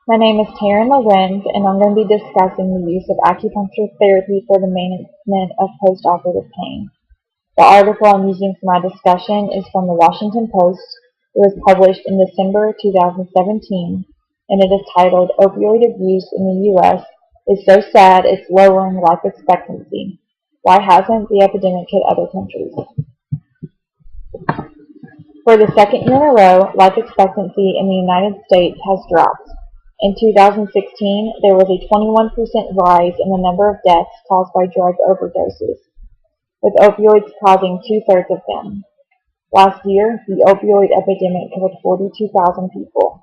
My name is Taryn Lorenz, and I'm going to be discussing the use of acupuncture therapy for the management of postoperative pain. The article I'm using for my discussion is from the Washington Post. It was published in December 2017, and it is titled, "Opioid Abuse in the U.S. is so sad it's lowering life expectancy. Why hasn't the epidemic hit other countries?" For the second year in a row, life expectancy in the United States has dropped. In 2016, there was a 21% rise in the number of deaths caused by drug overdoses, with opioids causing two-thirds of them. Last year, the opioid epidemic killed 42,000 people.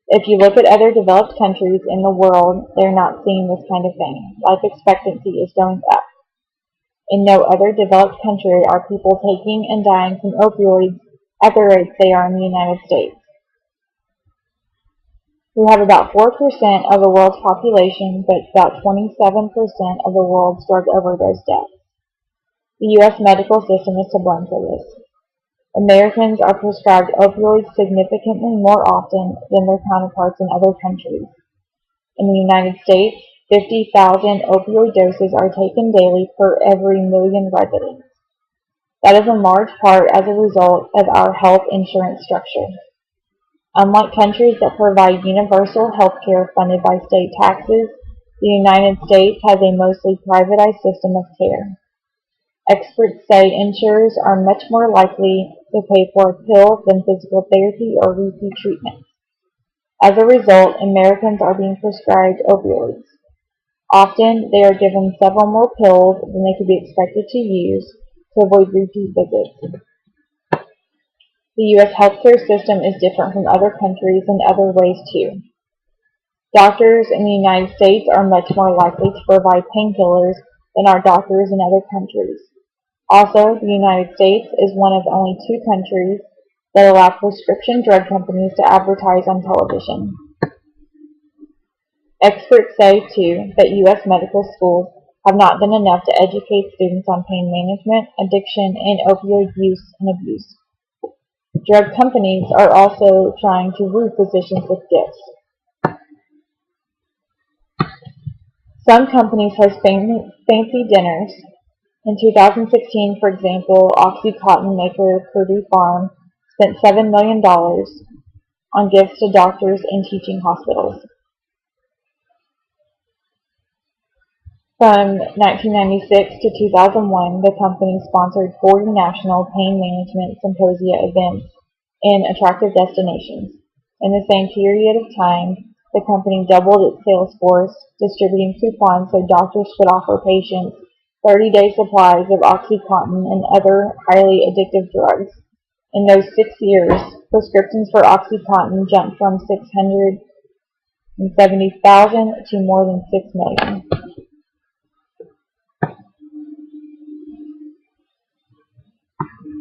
If you look at other developed countries in the world, they're not seeing this kind of thing. Life expectancy is going up. In no other developed country are people taking and dying from opioids at the rates they are in the United States. We have about 4% of the world's population, but about 27% of the world's drug overdose deaths. The U.S. medical system is to blame for this. Americans are prescribed opioids significantly more often than their counterparts in other countries. In the United States, 50,000 opioid doses are taken daily per every million residents. That is in large part as a result of our health insurance structure. Unlike countries that provide universal health care funded by state taxes, the United States has a mostly privatized system of care. Experts say insurers are much more likely to pay for a pill than physical therapy or repeat treatments. As a result, Americans are being prescribed opioids. Often, they are given several more pills than they could be expected to use to avoid repeat visits. The U.S. healthcare system is different from other countries in other ways too. Doctors in the United States are much more likely to provide painkillers than are doctors in other countries. Also, the United States is one of only two countries that allow prescription drug companies to advertise on television. Experts say too that U.S. medical schools have not done enough to educate students on pain management, addiction, and opioid use and abuse. Drug companies are also trying to woo physicians with gifts. Some companies host fancy dinners. In 2016, for example, OxyContin maker Purdue Farm spent $7 million on gifts to doctors and teaching hospitals. From 1996 to 2001, the company sponsored 40 national pain management symposia events in attractive destinations. In the same period of time, the company doubled its sales force, distributing coupons so doctors could offer patients 30-day supplies of OxyContin and other highly addictive drugs. In those 6 years, prescriptions for OxyContin jumped from 670,000 to more than 6 million.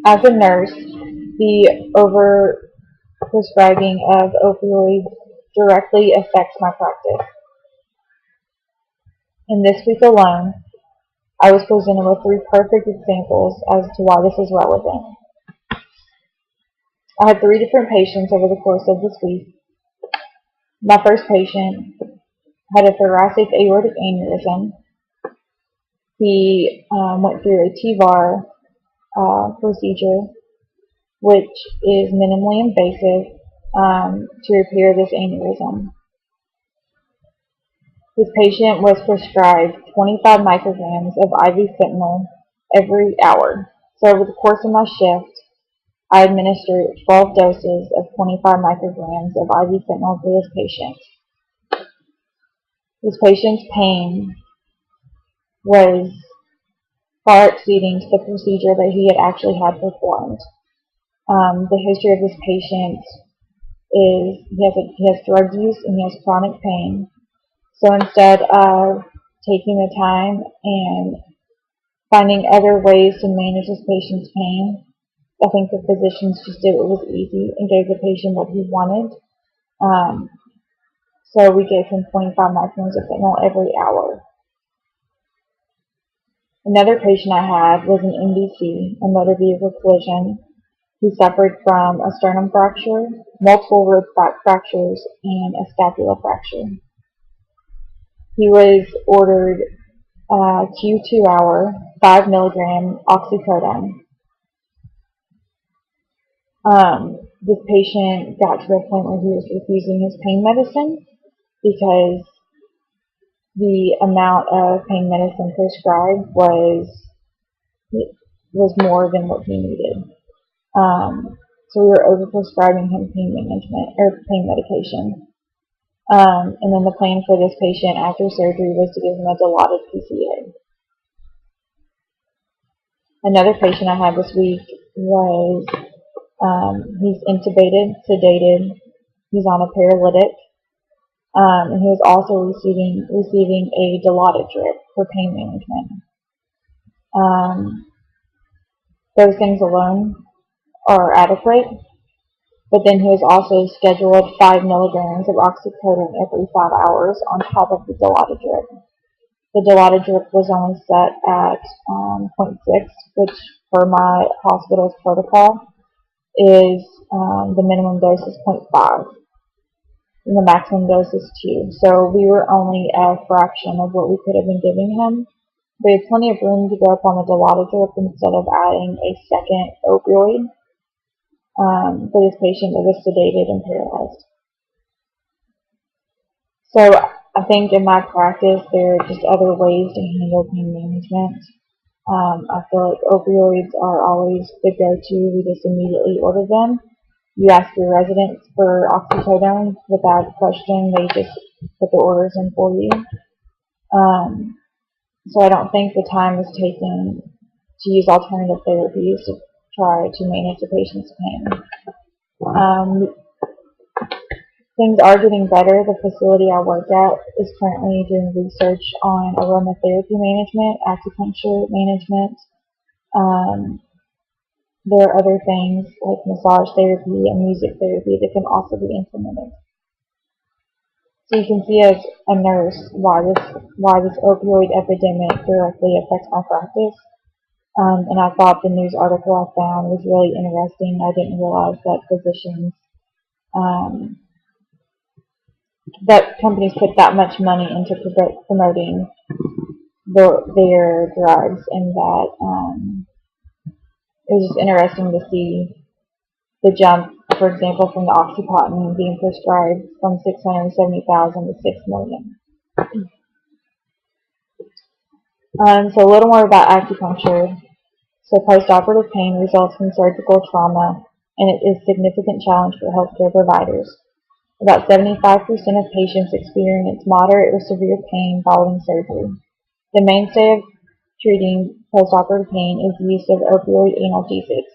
As a nurse, the overprescribing of opioids directly affects my practice. In this week alone, I was presented with 3 perfect examples as to why this is relevant. I had 3 different patients over the course of this week. My first patient had a thoracic aortic aneurysm. He went through a TVAR procedure, which is minimally invasive to repair this aneurysm. This patient was prescribed 25 micrograms of IV fentanyl every hour. So over the course of my shift, I administered 12 doses of 25 micrograms of IV fentanyl for this patient. This patient's pain was far exceeding to the procedure that he had actually had performed. The history of this patient is he has drug use and he has chronic pain. So instead of taking the time and finding other ways to manage this patient's pain, I think the physicians just did what was easy and gave the patient what he wanted. So we gave him 25 micrograms of fentanyl every hour. Another patient I had was an MVC, a motor vehicle collision. He suffered from a sternum fracture multiple rib fractures, and a scapula fracture. He was ordered Q2 hour 5 milligram oxycodone. This patient got to the point where he was refusing his pain medicine because the amount of pain medicine prescribed was more than what he needed. So we were overprescribing him pain medication. And then the plan for this patient after surgery was to give him a dilaudid PCA. Another patient I had this week was, he's intubated, sedated, he's on a paralytic, and he was also receiving a dilaudid drip for pain management. Those things alone are adequate, but then he was also scheduled 5 milligrams of oxycodone every 5 hours on top of the dilaudid drip. The dilaudid drip was only set at 0.6, which for my hospital's protocol is the minimum dose is 0.5 and the maximum dose is 2. So we were only a fraction of what we could have been giving him. We had plenty of room to go up on the dilaudid drip instead of adding a second opioid for this patient that was sedated and paralyzed. So I think in my practice there are just other ways to handle pain management. I feel like opioids are always the go-to. We just immediately order them. You ask your residents for oxycodone without question. They just put the orders in for you. So I don't think the time is taken to use alternative therapies to try to manage the patient's pain. Things are getting better. The facility I work at is currently doing research on aromatherapy management, acupuncture management. There are other things like massage therapy and music therapy that can also be implemented. So you can see as a nurse why this opioid epidemic directly affects my practice. And I thought the news article I found was really interesting. I didn't realize that physicians, that companies put that much money into promoting their drugs, and that it was just interesting to see the jump, for example, from the Oxycontin being prescribed from 670,000 to 6 million. So a little more about acupuncture. So postoperative pain results from surgical trauma, and it is a significant challenge for healthcare providers. About 75% of patients experience moderate or severe pain following surgery. The mainstay of treating postoperative pain is the use of opioid analgesics.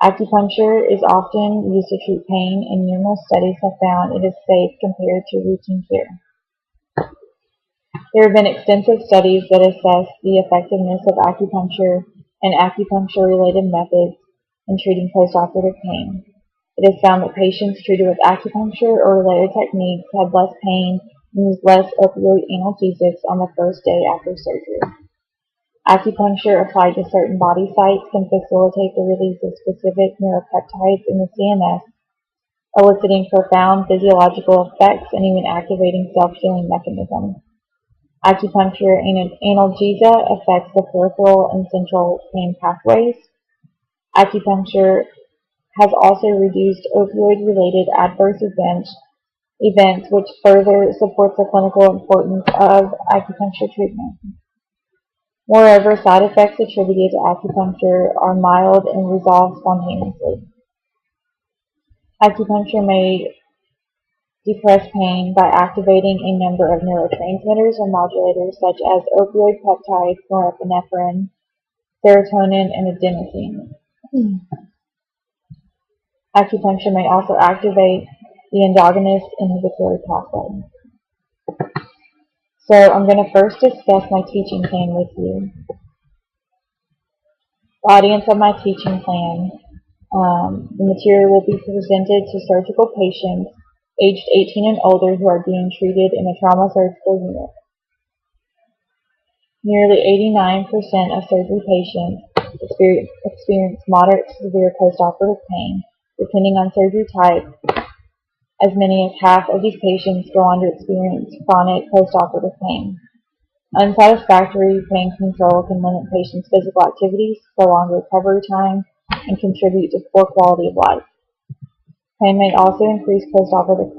Acupuncture is often used to treat pain, and numerous studies have found it is safe compared to routine care. There have been extensive studies that assess the effectiveness of acupuncture and acupuncture-related methods in treating postoperative pain. It is found that patients treated with acupuncture or related techniques had less pain and used less opioid analgesics on the first day after surgery. Acupuncture applied to certain body sites can facilitate the release of specific neuropeptides in the CNS, eliciting profound physiological effects and even activating self-healing mechanisms. Acupuncture and analgesia affects the peripheral and central pain pathways. Acupuncture has also reduced opioid-related adverse events, which further supports the clinical importance of acupuncture treatment. Moreover, side effects attributed to acupuncture are mild and resolve spontaneously. Acupuncture may depress pain by activating a number of neurotransmitters or modulators such as opioid peptides, norepinephrine, serotonin, and adenosine. Acupuncture may also activate the endogenous inhibitory pathway. So I'm going to first discuss my teaching plan with you. The audience of my teaching plan, the material will be presented to surgical patients aged 18 and older who are being treated in a trauma surgical unit. Nearly 89% of surgery patients experience moderate to severe postoperative pain. Depending on surgery type, As many as half of these patients go on to experience chronic postoperative pain. Unsatisfactory pain control can limit patients' physical activities, prolong recovery time, and contribute to poor quality of life. Pain may also increase postoperative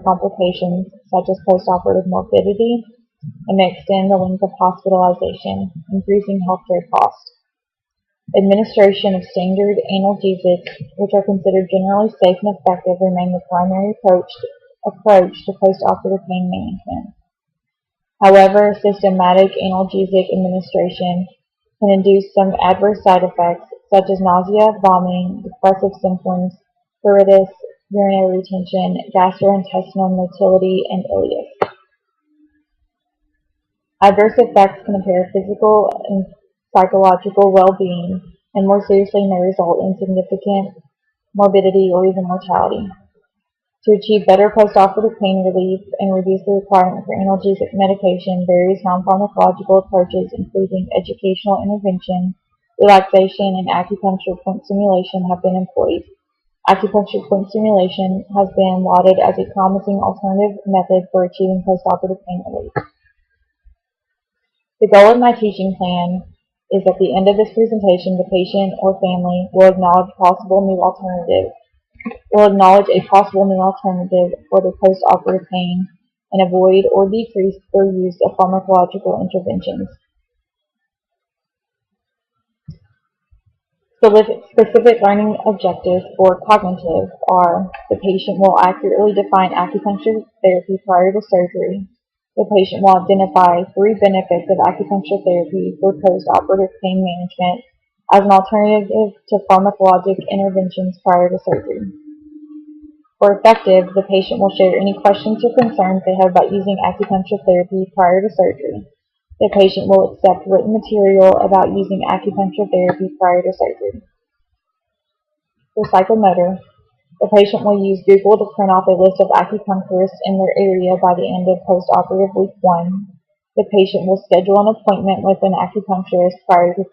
complications, such as postoperative morbidity, and may extend the length of hospitalization, increasing healthcare costs. Administration of standard analgesics, which are considered generally safe and effective, remain the primary approach to postoperative pain management. However, systematic analgesic administration can induce some adverse side effects, such as nausea, vomiting, depressive symptoms, pruritus, urinary retention, gastrointestinal motility, and ileus. Adverse effects can impair physical and psychological well-being, and more seriously may result in significant morbidity or even mortality. To achieve better postoperative pain relief and reduce the requirement for analgesic medication, various non-pharmacological approaches, including educational intervention, relaxation, and acupuncture point stimulation, have been employed. Acupuncture point stimulation has been lauded as a promising alternative method for achieving postoperative pain relief. The goal of my teaching plan is at the end of this presentation, the patient or family will acknowledge a possible new alternative for the postoperative pain and avoid or decrease their use of pharmacological interventions. Specific learning objectives for cognitive are: the patient will accurately define acupuncture therapy prior to surgery. The patient will identify 3 benefits of acupuncture therapy for postoperative pain management as an alternative to pharmacologic interventions prior to surgery. For effective, the patient will share any questions or concerns they have about using acupuncture therapy prior to surgery. The patient will accept written material about using acupuncture therapy prior to surgery. For psychomotor, the patient will use Google to print off a list of acupuncturists in their area by the end of postoperative week 1. The patient will schedule an appointment with an acupuncturist prior to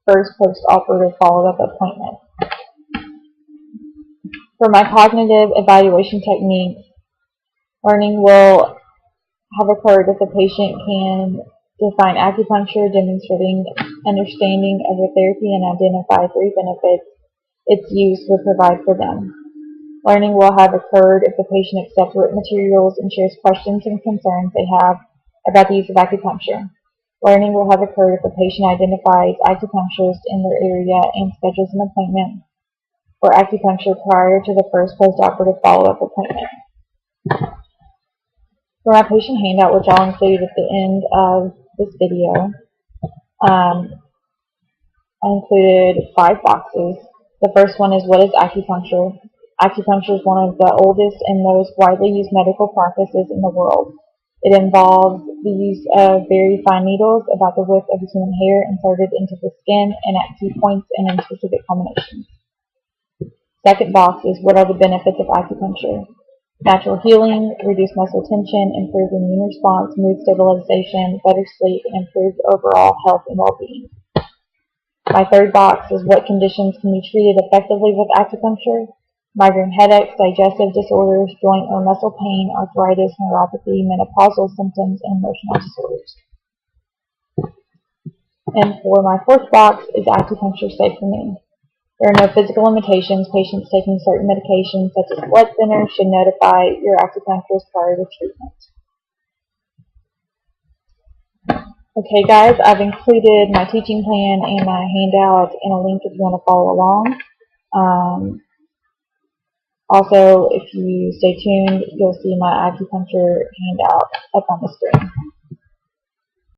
first postoperative follow-up appointment. For my cognitive evaluation techniques, learning will have occurred if the patient can define acupuncture, demonstrating understanding of the therapy, and identify 3 benefits its use would provide for them. Learning will have occurred if the patient accepts written materials and shares questions and concerns they have about the use of acupuncture. Learning will have occurred if the patient identifies acupuncturists in their area and schedules an appointment for acupuncture prior to the first postoperative follow-up appointment. For my patient handout, which I'll include at the end of this video, I included 5 boxes. The first one is, what is acupuncture? Acupuncture is one of the oldest and most widely used medical practices in the world. It involves the use of very fine needles about the width of a human hair inserted into the skin and at key points and in specific combinations. Second box is, what are the benefits of acupuncture? Natural healing, reduced muscle tension, improved immune response, mood stabilization, better sleep, and improved overall health and well-being. My third box is, what conditions can be treated effectively with acupuncture? Migraine headaches, digestive disorders, joint or muscle pain, arthritis, neuropathy, menopausal symptoms, and emotional disorders. And for my fourth box, is acupuncture safe for me? There are no physical limitations. Patients taking certain medications, such as blood thinners, should notify your acupuncturist prior to treatment. Okay guys, I've included my teaching plan and my handout in a link if you want to follow along. Also, if you stay tuned, you'll see my acupuncture handout up on the screen.